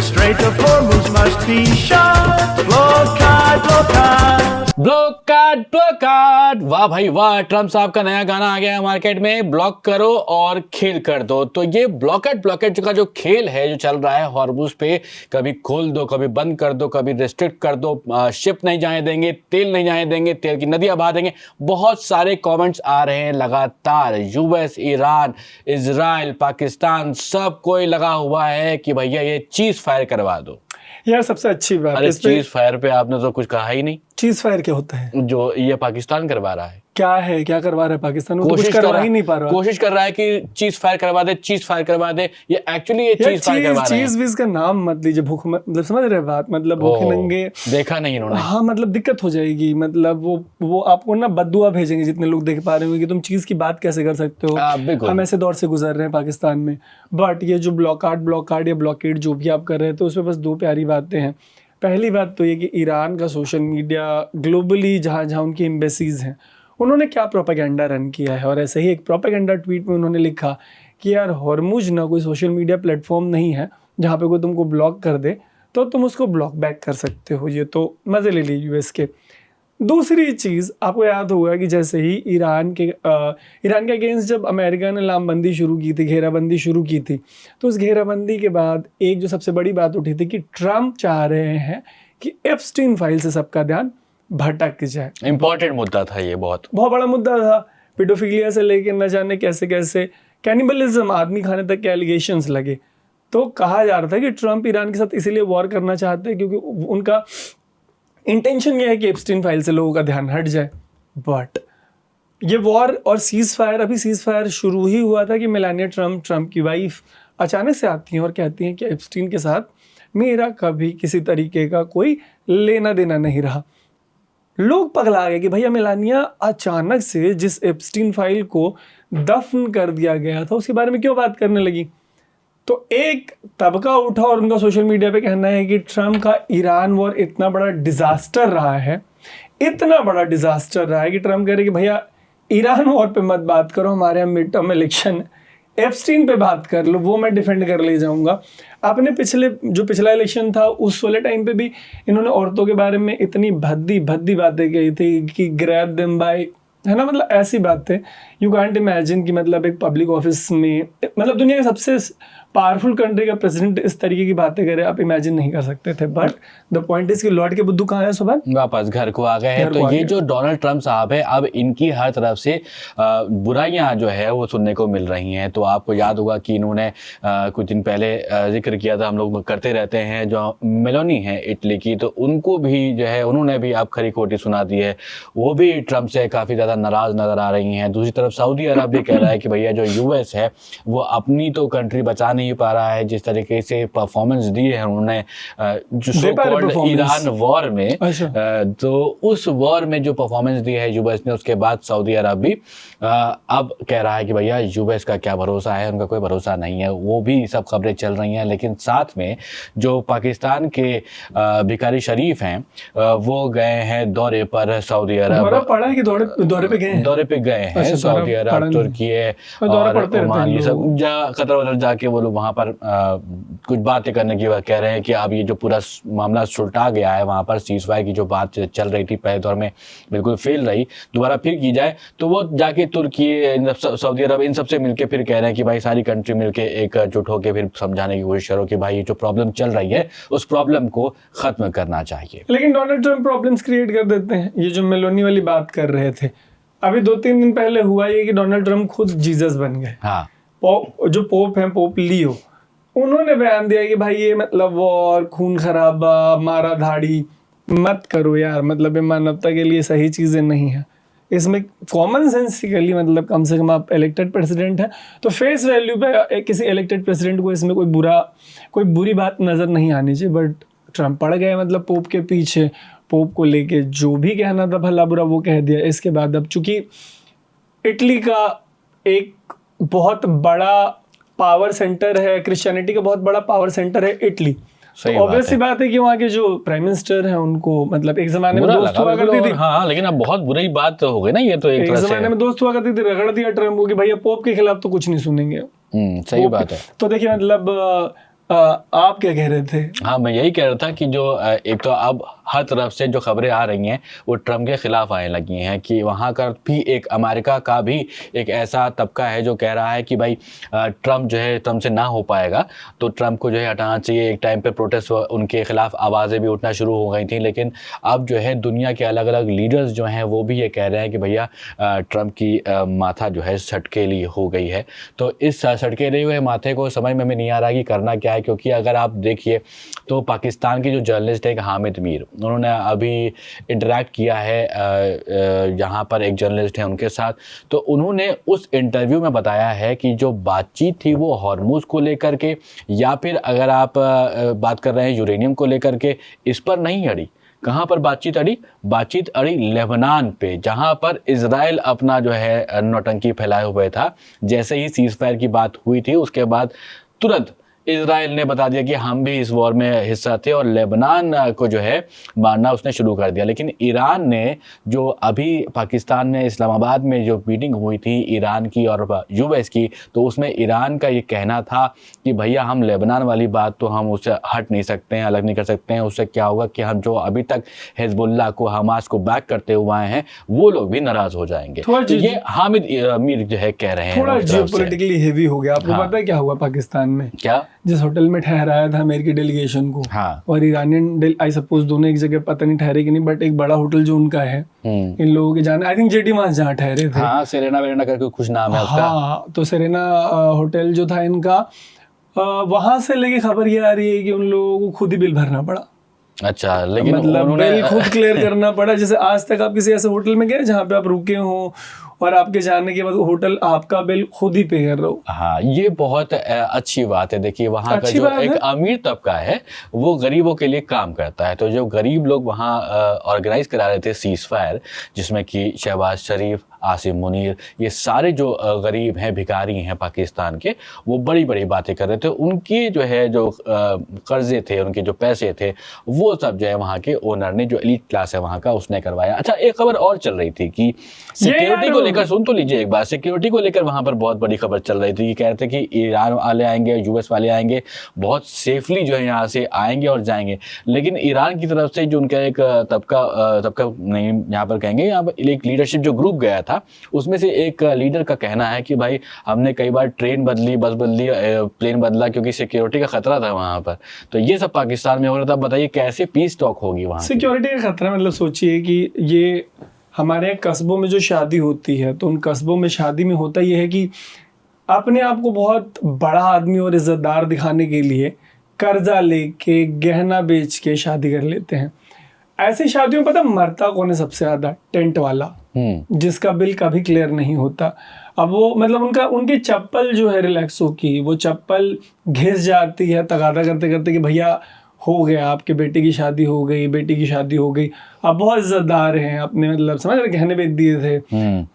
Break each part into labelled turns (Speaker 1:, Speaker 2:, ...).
Speaker 1: The Strait of Hormuz must be shut. Blockade, blockade.
Speaker 2: Block out, वाह भाई वाह, Trump साहब का नया गाना आ गया है मार्केट में, ब्लॉक करो और खेल कर दो। तो ये ब्लॉकआउट का जो खेल है जो चल रहा है हॉर्मुज पे, कभी खोल दो, कभी बंद कर दो, कभी रिस्ट्रिक्ट कर दो, शिप नहीं जाने देंगे, तेल नहीं जाने देंगे, तेल की नदियां बहा देंगे। बहुत सारे कमेंट्स आ रहे हैं लगातार। यूएस, ईरान, इजराइल, पाकिस्तान, सब कोई लगा हुआ है कि भैया ये चीज फायर करवा दो।
Speaker 3: यार सबसे अच्छी बात,
Speaker 2: अरे चीज फायर पे आपने तो कुछ कहा ही नहीं।
Speaker 3: चीज फायर क्या होता है?
Speaker 2: जो ये पाकिस्तान करवा रहा है,
Speaker 3: क्या है, क्या करवा रहा है पाकिस्तान? वो तो
Speaker 2: कोशिश
Speaker 3: कुछ
Speaker 2: कर
Speaker 3: करवा
Speaker 2: रहा
Speaker 3: ही नहीं पा रहा।
Speaker 2: कोशिश कर रहा है कि चीज फायर करवा दे, चीज फायर करवा दे। ये एक्चुअली ये चीज फायर करवा रहे हैं।
Speaker 3: चीज वीज का नाम मत लीजिए, भूख मतलब समझ रहे बात, मतलब भूखे नंगे
Speaker 2: देखा नहीं इन्होंने।
Speaker 3: हाँ मतलब दिक्कत हो जाएगी, मतलब वो आपको ना बद्दुआ भेजेंगे जितने लोग देख पा रहे होंगे कि तुम चीज की बात कैसे कर सकते हो। हम ऐसे दौर से गुजर रहे हैं पाकिस्तान में। बट ये जो ब्लॉकआउट या ब्लॉकेड जो भी आप कर रहे थे, तो उसमें बस दो प्यारी बातें हैं। पहली बात तो ये कि ईरान का सोशल मीडिया ग्लोबली जहाँ जहाँ उनकी एम्बेसीज हैं, उन्होंने क्या प्रोपेगेंडा रन किया है। और ऐसे ही एक प्रोपेगेंडा ट्वीट में उन्होंने लिखा कि यार हॉर्मुज ना कोई सोशल मीडिया प्लेटफॉर्म नहीं है जहाँ पे कोई तुमको ब्लॉक कर दे तो तुम उसको ब्लॉक बैक कर सकते हो। ये तो मज़े ले लिए यूएस के। दूसरी चीज़ आपको याद होगा कि जैसे ही ईरान के अगेंस्ट जब अमेरिका ने लामबंदी शुरू की थी, घेराबंदी शुरू की थी, तो उस घेराबंदी के बाद एक जो सबसे बड़ी बात उठी थी कि ट्रम्प चाह रहे हैं कि एप्स्टीन फाइल से सबका ध्यान भटक जाए।
Speaker 2: इंपॉर्टेंट मुद्दा था ये, बहुत
Speaker 3: बड़ा मुद्दा था। पेडोफिलिया से लेकर न जाने कैसे कैसे कैनिबलिज्म, आदमी खाने तक के एलिगेशंस लगे। तो कहा जा रहा था कि ट्रम्प ईरान के साथ इसीलिए वॉर करना चाहते हैं क्योंकि उनका इंटेंशन ये है कि एप्स्टीन फाइल से लोगों का ध्यान हट जाए। बट ये वॉर और सीज फायर शुरू ही हुआ था कि मेलानिया ट्रम्प की वाइफ अचानक से आती हैं और कहती हैं कि एप्स्टीन के साथ मेरा कभी किसी तरीके का कोई लेना देना नहीं रहा। लोग पगला गए कि भैया मेलानिया अचानक से जिस एप्स्टीन फाइल को दफन कर दिया गया था उसके बारे में क्यों बात करने लगी। तो एक तबका उठा और उनका सोशल मीडिया पे कहना है कि ट्रम्प का ईरान वॉर इतना बड़ा डिजास्टर रहा है कि ट्रम्प कह रहे कि भैया ईरान वॉर पे मत बात करो, हमारे यहाँ मिड टर्म इलेक्शन, एप्स्टीन पे बात कर लो, वो मैं डिफेंड कर ले जाऊंगा। आपने पिछला इलेक्शन था उस वाले टाइम पे भी इन्होंने औरतों के बारे में इतनी भद्दी बातें कही थी कि ग्रैब देम बाय, है ना, मतलब ऐसी बातें यू कांट इमेजिन कि मतलब एक पब्लिक ऑफिस में, मतलब दुनिया के सबसे पावरफुल कंट्री का प्रेसिडेंट इस तरीके की बातें करे, आप इमेजिन नहीं कर सकते थे। बट द पॉइंट इज कि लौट के बुद्धू कहाँ है, सुबह वापस
Speaker 2: घर को आ गए हैं। तो ये जो डोनाल्ड ट्रम्प साहब है, अब इनकी हर तरफ से बुराइयां जो है वो सुनने को मिल रही हैं। तो आपको याद होगा कि इन्होंने कुछ दिन पहले जिक्र किया था, हम लोग करते रहते हैं, जो मेलोनी है इटली की, तो उनको भी जो है उन्होंने भी अब खरी खोटी सुना दी है। वो भी ट्रम्प से काफ़ी ज़्यादा नाराज़ नज़र आ रही हैं। दूसरी तरफ सऊदी अरब भी कह रहा है कि भैया जो यूएस है वो अपनी तो कंट्री बचा नहीं पा रहा है। जिस तरीके से परफॉर्मेंस दी है उन्होंने जो सो कॉल्ड ईरान वॉर में, तो उस वॉर में जो परफॉर्मेंस दी है यूएस ने, उसके बाद सऊदी अरब भी अब कह रहा है कि भैया यूएस का क्या भरोसा है, उनका कोई भरोसा नहीं है। वो भी सब खबरें चल रही हैं। लेकिन साथ में जो पाकिस्तान के भिखारी शरीफ हैं वो गए हैं दौरे पर सऊदी अरब।
Speaker 3: पड़ा है कि दौरे पे गए हैं
Speaker 2: सऊदी अरब, तुर्की और ओमान, ये सब कतर वतर जाके वो लोग वहाँ पर कुछ बातें करने की बात कह रहे हैं कि अब ये जो पूरा मामला सुलटा गया है, वहाँ पर सीज़फायर की जो बात चल रही थी पहले दौर में बिल्कुल फेल रही, दोबारा फिर की जाए, तो वो जाके तुर्की, सऊदी अरब, इन सबसे मिलके फिर कह रहे हैं कि भाई सारी कंट्री मिलके एकजुट होकर फिर समझाने की कोशिश करो कि भाई ये जो प्रॉब्लम चल रही है उस प्रॉब्लम को खत्म करना चाहिए।
Speaker 3: लेकिन डोनाल्ड ट्रम्प प्रॉब्लम्स क्रिएट कर देते हैं। ये जो मेलोनी वाली बात कर रहे थे, अभी 2-3 दिन पहले हुआ ये कि डोनाल्ड ट्रम्प खुद जीसस बन गए।
Speaker 2: हाँ,
Speaker 3: जो पोप हैं, पोप लियो, उन्होंने बयान दिया कि भाई ये मतलब वॉर, खून खराबा, मारा धाड़ी मत करो यार, मतलब ये मानवता के लिए सही चीज़ें नहीं है। इसमें कॉमन सेंसिकली मतलब कम से कम आप इलेक्टेड प्रेसिडेंट है तो फेस वैल्यू पे किसी इलेक्टेड प्रेसिडेंट को इसमें कोई बुरी बात नज़र नहीं आनी चाहिए। बट ट्रम्प पड़ गए मतलब पोप के पीछे, पोप को लेके जो भी कहना था भला बुरा वो कह दिया। इसके बाद अब चूंकि इटली का एक बहुत बड़ा पावर सेंटर है, क्रिश्चियनिटी का बहुत बड़ा पावर सेंटर है इटली, तो ऑब्वियस सी बात है कि वहाँ के जो प्राइम मिनिस्टर हैं उनको मतलब एक जमाने में दोस्त हुआ करती थी।
Speaker 2: हाँ, लेकिन अब बहुत बुरी बात हो गई ना ये, तो एक
Speaker 3: जमाने में दोस्त हुआ करती थी, रगड़ दिया ट्रम्प को कि भैया पोप के खिलाफ तो कुछ नहीं सुनेंगे।
Speaker 2: सही बात है।
Speaker 3: तो देखिए मतलब आप क्या कह रहे थे?
Speaker 2: हाँ, मैं यही कह रहा था कि जो एक तो अब हर तरफ से जो खबरें आ रही हैं वो ट्रम्प के खिलाफ आने लगी हैं कि वहाँ का भी एक अमेरिका का भी एक ऐसा तबका है जो कह रहा है कि भाई ट्रम्प जो है ट्रम्प से ना हो पाएगा, तो ट्रम्प को जो है हटाना चाहिए। एक टाइम पे प्रोटेस्ट उनके खिलाफ आवाज़ें भी उठना शुरू हो गई थी, लेकिन अब जो है दुनिया के अलग अलग लीडर्स जो हैं वो भी ये कह रहे हैं कि भैया ट्रम्प की माथा जो है सटकेली हो गई है। तो इस सटकेले हुए माथे को समझ में नहीं आ रहा कि करना क्या है, क्योंकि अगर आप देखिए तो पाकिस्तान के जो जर्नलिस्ट है हामिद मीर, उन्होंने अभी इंटरैक्ट किया है यहाँ पर एक जर्नलिस्ट है उनके साथ, तो उन्होंने उस इंटरव्यू में बताया है कि जो बातचीत थी वो हॉर्मुज़ को लेकर के, या फिर अगर आप बात कर रहे हैं यूरेनियम को लेकर के, इस पर नहीं अड़ी। कहाँ पर बातचीत अड़ी? बातचीत अड़ी लेबनान पे, जहाँ पर इजराइल अपना जो है नौटंकी फैलाए हुए था। जैसे ही सीज़ फायर की बात हुई थी उसके बाद तुरंत इजराइल ने बता दिया कि हम भी इस वॉर में हिस्सा थे और लेबनान को जो है मारना उसने शुरू कर दिया। लेकिन ईरान ने जो अभी पाकिस्तान में इस्लामाबाद में जो मीटिंग हुई थी ईरान की और यूएस की, तो उसमें ईरान का ये कहना था कि भैया हम लेबनान वाली बात तो हम उससे हट नहीं सकते हैं, अलग नहीं कर सकते हैं। उससे क्या होगा कि हम जो अभी तक हिजबुल्लाह को, हमास को बैक करते हुए आए हैं, वो लोग भी नाराज़ हो जाएंगे। तो ये हामिद मीर जो है कह रहे हैं
Speaker 3: थोड़ा जियोपॉलिटिकली हेवी हो गया। आपको पता है क्या हुआ पाकिस्तान में?
Speaker 2: क्या?
Speaker 3: जिस होटल में ठहराया था अमेरिकी डेलीगेशन को,
Speaker 2: हाँ,
Speaker 3: और ईरानियन, आई सपोज दोनों एक जगह, पता नहीं ठहरे कि नहीं, बट एक बड़ा होटल जो उनका है इन लोगों के जाने, आई थिंक जेटी मास जहाँ ठहरे थे,
Speaker 2: हाँ, सेरेना वेरेना करके कुछ नाम है उसका।
Speaker 3: हाँ, तो सेरेना होटल जो था इनका, वहां से लेके खबर ये आ रही है कि उन लोगों को खुद ही बिल भरना पड़ा।
Speaker 2: अच्छा, लेकिन
Speaker 3: मतलब बिल खुद क्लियर करना पड़ा। जैसे आज तक आप किसी ऐसे होटल में गए जहाँ पे आप रुके हो और आपके जाने के बाद होटल आपका बिल खुद ही पे कर रहा हो?
Speaker 2: हाँ, ये बहुत अच्छी बात है। देखिए वहाँ का जो एक अमीर तबका है वो गरीबों के लिए काम करता है। तो जो गरीब लोग वहाँ ऑर्गेनाइज करा रहे थे सीज़ फायर, जिसमें कि शहबाज शरीफ, आसिम मुनीर, ये सारे जो गरीब हैं, भिखारी हैं पाकिस्तान के, वो बड़ी बड़ी बातें कर रहे थे। उनकी जो है जो कर्जे थे, उनके जो पैसे थे, वो सब जो है वहाँ के ओनर ने, जो एलीट क्लास है वहाँ का, उसने करवाया। अच्छा, एक खबर और चल रही थी कि सिक्योरिटी को लेकर, सुन तो लीजिए एक बात, सिक्योरिटी को लेकर वहाँ पर बहुत बड़ी खबर चल रही थी कि कह रहे थे कि ईरान वाले आएंगे, यूएस वाले आएंगे, बहुत सेफली जो है यहाँ से आएंगे और जाएंगे। लेकिन ईरान की तरफ से जो उनका एक तबका नहीं यहाँ पर कहेंगे, यहाँ पर एक लीडरशिप जो ग्रुप गया था, उसमें से एक लीडर का कहना है कि भाई हमने कई बार ट्रेन बदली, बस बदली, प्लेन बदला, क्योंकि सिक्योरिटी का खतरा था वहाँ पर। तो ये सब पाकिस्तान में हो रहा था। बताइए कैसे पीस टॉक होगी वहाँ?
Speaker 3: सिक्योरिटी का खतरा मतलब सोचिए कि ये हमारे कस्बों में जो शादी होती है, तो उन कस्बों में शादी में होता ये है कि अपने आप को बहुत बड़ा आदमी और इज्जतदार दिखाने के लिए कर्जा लेके, गहना बेच के शादी कर लेते हैं। ऐसी शादियों में पता मरता कौन है सबसे ज्यादा? टेंट वाला, जिसका बिल कभी क्लियर नहीं होता। अब वो मतलब उनकी चप्पल जो है रिलैक्सो की, वो चप्पल घिस जाती है तगादा करते करते कि भैया हो गया, आपके बेटे की शादी हो गई, बेटी की शादी हो गई, आप बहुत इज्जतदार हैं, अपने मतलब समझ रहे, गहने बेच दिए थे,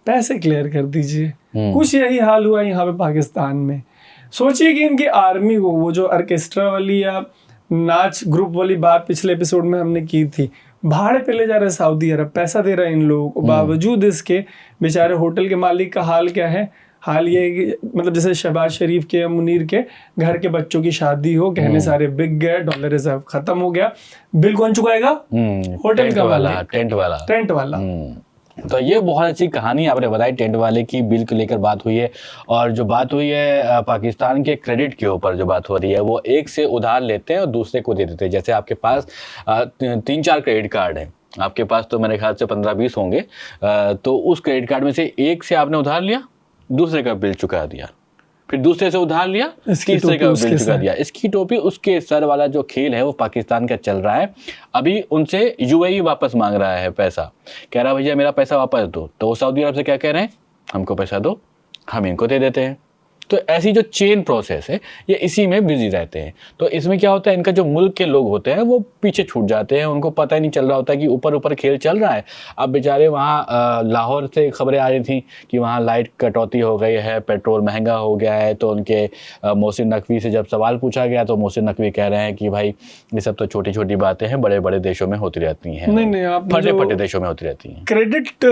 Speaker 3: पैसे क्लियर कर दीजिए। कुछ यही हाल हुआ यहाँ पे पाकिस्तान में। सोचिए कि इनकी आर्मी को, वो जो ऑर्केस्ट्रा वाली या नाच ग्रुप वाली बात पिछले एपिसोड में हमने की थी, भाड़े पे ले जा रहे सऊदी अरब, पैसा दे रहा है इन लोगों को। बावजूद इसके बेचारे होटल के मालिक का हाल क्या है? हाल ये है कि मतलब जैसे शहबाज शरीफ के या मुनीर के घर के बच्चों की शादी हो, गहने सारे बिक गए, डॉलर रिजर्व खत्म हो गया, बिल कौन चुकाएगा? होटल का वाला, टेंट वाला।
Speaker 2: तो ये बहुत अच्छी कहानी आपने बताई टेंट वाले की। बिल को लेकर बात हुई है, और जो बात हुई है पाकिस्तान के क्रेडिट के ऊपर जो बात हो रही है, वो एक से उधार लेते हैं और दूसरे को दे देते हैं। जैसे आपके पास 3-4 क्रेडिट कार्ड हैं, आपके पास तो मेरे ख्याल से 15-20 होंगे, तो उस क्रेडिट कार्ड में से एक से आपने उधार लिया, दूसरे का बिल चुका दिया, फिर दूसरे से उधार लिया, तीसरे का बिल चुका दिया। इसकी टोपी उसके सर वाला जो खेल है वो पाकिस्तान का चल रहा है। अभी उनसे यूएई वापस मांग रहा है पैसा, कह रहा भैया मेरा पैसा वापस दो। तो सऊदी अरब से क्या कह रहे हैं? हमको पैसा दो, हम इनको दे देते हैं। तो ऐसी जो चेन प्रोसेस है ये इसी में बिजी रहते हैं। तो इसमें क्या होता है, इनका जो मुल्क के लोग होते हैं वो पीछे छूट जाते हैं, उनको पता ही नहीं चल रहा होता कि ऊपर ऊपर खेल चल रहा है। अब बेचारे वहाँ लाहौर से खबरें आ रही थी कि वहाँ लाइट कटौती हो गई है, पेट्रोल महंगा हो गया है। तो उनके मोहसिन नकवी से जब सवाल पूछा गया तो मोहसिन नकवी कह रहे हैं कि भाई ये सब तो छोटी छोटी बातें हैं, बड़े बड़े देशों में होती रहती हैं, फटे फटे देशों में होती रहती हैं।
Speaker 3: क्रेडिट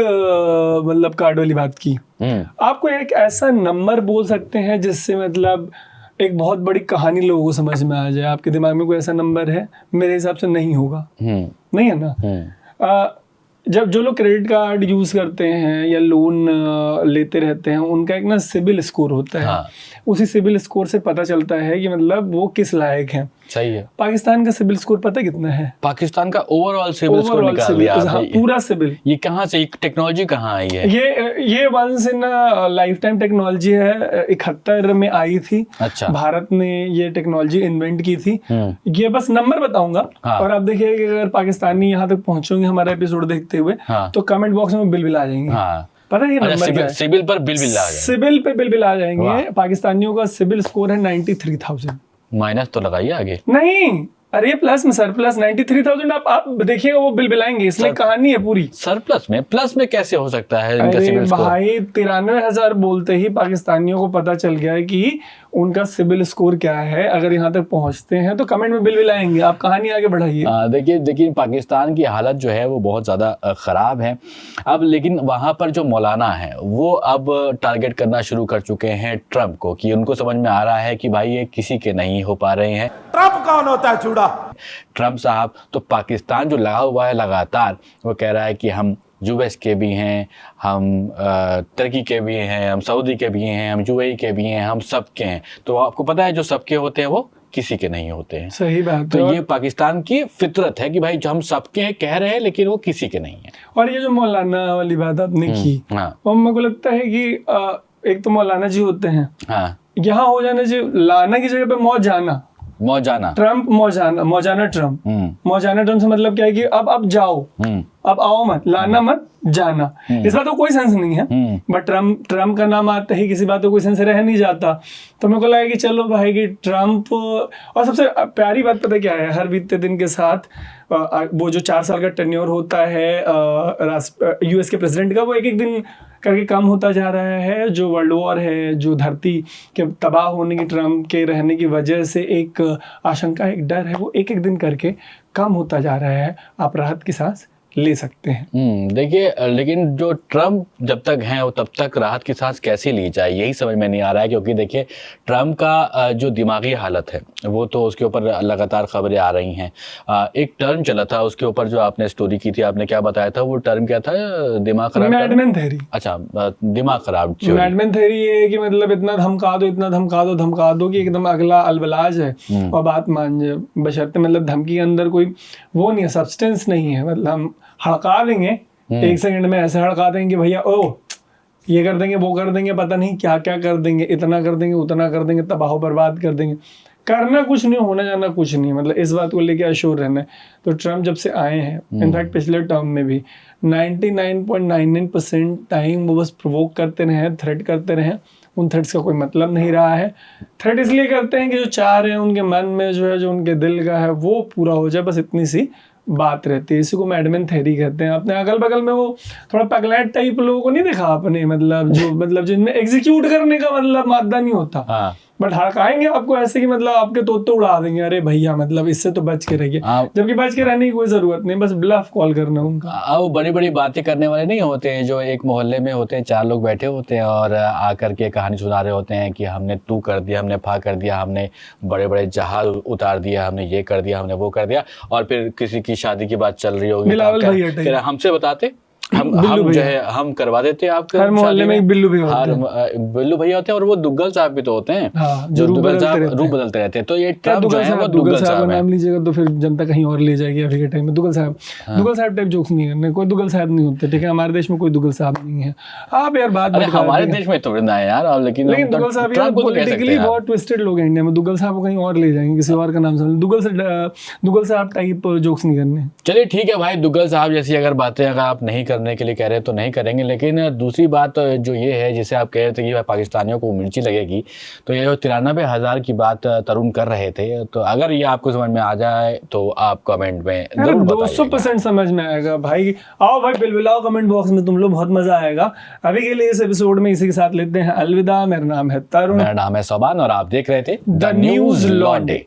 Speaker 3: मतलब कार्ड वाली बात की, आपको एक ऐसा नंबर बोल सकते हैं जिससे मतलब एक बहुत बड़ी कहानी लोगों को समझ में आ जाए, आपके दिमाग में कोई ऐसा नंबर है, मेरे हिसाब से नहीं होगा, नहीं है ना। जब जो लोग क्रेडिट कार्ड यूज करते हैं या लोन लेते रहते हैं, उनका एक ना सिबिल स्कोर होता है। हाँ। उसी सिबिल स्कोर से पता चलता है कि मतलब वो किस लायक है।
Speaker 2: सही है।
Speaker 3: पाकिस्तान का सिबिल स्कोर पता है कितना है?
Speaker 2: पाकिस्तान का ओवरऑल सिबिल स्कोर निकाल लिया आपने।
Speaker 3: हाँ, पूरा सिबिल।
Speaker 2: ये कहाँ से, टेक्नोलॉजी कहाँ आई है?
Speaker 3: ये once in life time technology है, 71 में आई थी। अच्छा। भारत ने ये टेक्नोलॉजी इन्वेंट की थी। ये बस नंबर बताऊंगा। हाँ। और आप देखिए कि अगर पाकिस्तानी यहाँ तक पहुंचेंगे हमारा एपिसोड देखते हुए, हाँ, तो कमेंट बॉक्स में बिल आ जाएंगे। हाँ। पता है नंबर क्या है?
Speaker 2: सिबिल पर बिल आ जाएंगे।
Speaker 3: सिबिल पे बिल आ जाएंगे। पाकिस्तानियों का सिबिल स्कोर है 93,000।
Speaker 2: माइनस तो लगाइए आगे।
Speaker 3: नहीं, अरे प्लस में सरप्लस 93,000 आप देखिएगा वो बिल आएंगे, इसमें कहानी है पूरी।
Speaker 2: सरप्लस में, प्लस में कैसे हो सकता है इनका सिबिल स्कोर?
Speaker 3: भाई 93,000 बोलते ही पाकिस्तानियों को पता चल गया है कि उनका सिबिल स्कोर क्या है। अगर यहाँ तक पहुँचते हैं तो कमेंट में बिल आएंगे। आप कहानी आगे बढ़ाइए।
Speaker 2: देखिए पाकिस्तान की हालत जो है वो बहुत ज़्यादा ख़राब है अब। लेकिन वहाँ पर जो मौलाना है वो अब टारगेट करना शुरू कर चुके हैं ट्रम्प को, कि उनको समझ में आ रहा है कि भाई ये किसी के नहीं हो पा रहे हैं।
Speaker 1: ट्रम्प कौन होता है चूड़ा?
Speaker 2: ट्रम्प साहब तो पाकिस्तान जो लगा हुआ है लगातार, वो कह रहा है कि हम यूएस के भी हैं, हम तुर्की के भी हैं, हम सऊदी के भी हैं, हम यूएई के भी हैं, हम सबके हैं। तो आपको पता है जो सबके होते हैं वो किसी के नहीं होते हैं।
Speaker 3: सही बात।
Speaker 2: तो ये पाकिस्तान की फितरत है कि भाई जो हम सबके हैं कह रहे हैं, लेकिन वो किसी के नहीं है।
Speaker 3: और ये जो मौलाना वाली बात आपने की, वो मेरे को लगता है कि एक तो मौलाना जी होते हैं, हाँ, यहाँ हो जाना चाहिए लाना की जगह पे मौजाना। ट्रम्प मौजाना ट्रम्प। मौजाना ट्रम्प से मतलब क्या है कि अब जाओ, अब आओ मत, लाना मत, जाना। इस बात को कोई सेंस नहीं है, बट ट्रम्प का नाम आते ही किसी बात को कोई सेंस रह नहीं जाता। तो मेरे को लगा कि चलो भाई कि ट्रम्प, और सबसे प्यारी बात पता क्या है, हर बीतते दिन के साथ वो जो 4 साल का टेन्योर होता है यूएस के प्रेसिडेंट का, वो एक दिन करके कम होता जा रहा है। जो वर्ल्ड वॉर है, जो धरती के तबाह होने की, ट्रम्प के रहने की वजह से एक आशंका, एक डर है, वो एक दिन करके कम होता जा रहा है। आप राहत की सांस ले सकते हैं।
Speaker 2: देखिए लेकिन जो ट्रम्प जब तक हैं वो तब तक राहत की सांस कैसे ली जाए, यही समझ में नहीं आ रहा है। क्योंकि देखिए ट्रम्प का जो दिमागी हालत है वो तो उसके ऊपर लगातार खबरें आ रही हैं। एक टर्म चला था उसके ऊपर जो आपने स्टोरी की थी, आपने क्या बताया था वो टर्म क्या था? दिमाग खराब,
Speaker 3: मैडमैन थ्योरी।
Speaker 2: अच्छा, दिमाग खराब।
Speaker 3: मैडमैन थ्योरी ये है कि मतलब इतना धमका दो कि एकदम अगला अलबलाज है और बात मान जाए, बशर्ते मतलब धमकी के अंदर कोई वो नहीं है, सब्सटेंस नहीं है। मतलब हम हड़का देंगे 1 सेकंड में, ऐसे हड़का देंगे भैया, ओ ये कर देंगे, वो कर देंगे, पता नहीं क्या क्या कर देंगे, इतना कर देंगे, उतना कर देंगे, तबाह बर्बाद कर देंगे। करना कुछ नहीं, होना जाना कुछ नहीं, मतलब इस बात को लेके अश्योर रहना है। तो ट्रम्प जब से आए हैं, इनफैक्ट पिछले टर्म में भी 99.99% टाइम वो बस प्रोवोक करते रहे, थ्रेट करते रहे। उन थ्रेट्स का कोई मतलब नहीं रहा है। थ्रेट इसलिए करते हैं कि जो चाह रहे हैं उनके मन में, जो है, जो उनके दिल का है, वो पूरा हो जाए, बस इतनी सी बात रहती है। इसी को मैडमैन थ्योरी कहते हैं। अपने अगल बगल में वो थोड़ा पगलैट टाइप लोगों को नहीं देखा आपने, मतलब जिनमें एग्जीक्यूट करने का मतलब मादा नहीं होता, हाँ, बट हड़काएंगे आपको ऐसे कि मतलब आपके तोते उड़ा देंगे, अरे भैया मतलब इससे तो बच के रहिए, जबकि बच के रहने की कोई जरूरत नहीं, बस ब्लफ कॉल करना उनका।
Speaker 2: वो बड़ी बड़ी बातें करने वाले नहीं होते हैं, जो एक मोहल्ले में होते हैं, 4 लोग बैठे होते हैं और आकर के कहानी सुना रहे होते हैं कि हमने तू कर दिया, हमने फा कर दिया, हमने बड़े बड़े जहाज उतार दिया, हमने ये कर दिया, हमने वो कर दिया। और फिर किसी की शादी की बात चल रही होगी, हमसे बताते, हम जो है हम करवा देते हैं आपके।
Speaker 3: हर मोहल्ले में एक बिल्लू भैया होते
Speaker 2: हैं, बिल्लू भैया होते हैं, और वो दुग्गल साहब भी तो होते हैं,
Speaker 3: हाँ,
Speaker 2: जो दुग्गल साहब रूप बदलते रहते हैं। तो ये ट्रम्प जो है वो दुग्गल साहब
Speaker 3: नाम लीजिएगा तो फिर जनता कहीं और ले जाएगी अभी के टाइम में। दुग्गल साहब टाइप जोक्स नहीं करने, कोई दुग्गल साहब नहीं होते, ठीक है? हमारे देश में कोई दुग्गल साहब नहीं है। आप यार बात
Speaker 2: हमारे देश में थोड़ी ना है यार, लेकिन
Speaker 3: दुग्गल साहब पॉलिटिकली बहुत ट्विस्टेड लोग हैं इंडिया में। दुग्गल साहब को कहीं और ले जाएंगे, किसी और का नाम समझ। दुग्गल साहब टाइप जोक्स नहीं करने।
Speaker 2: चलिए ठीक है भाई, दुग्गल साहब जैसी अगर बातें अगर आप नहीं करने के लिए कह रहे हैं तो नहीं करेंगे। लेकिन दूसरी बात जो ये है, जिसे आप कह रहे थे कि पाकिस्तानियों को मिर्ची लगेगी, तो ये जो 93,000 की बात तरुण कर रहे थे, तो अगर ये आपको समझ में आ जाए तो आप कमेंट में जरूर
Speaker 3: 200% समझ में आएगा भाई। आओ भाई बिलबिलाओ कमेंट बॉक्स में, तुम लोग बहुत मजा आएगा। अभी के लिए इस एपिसोड में इसी के साथ लेते हैं अलविदा। मेरा नाम है तरुण,
Speaker 2: मेरा नाम है सोबान, और आप देख रहे थे द न्यूज़ लॉन्डे।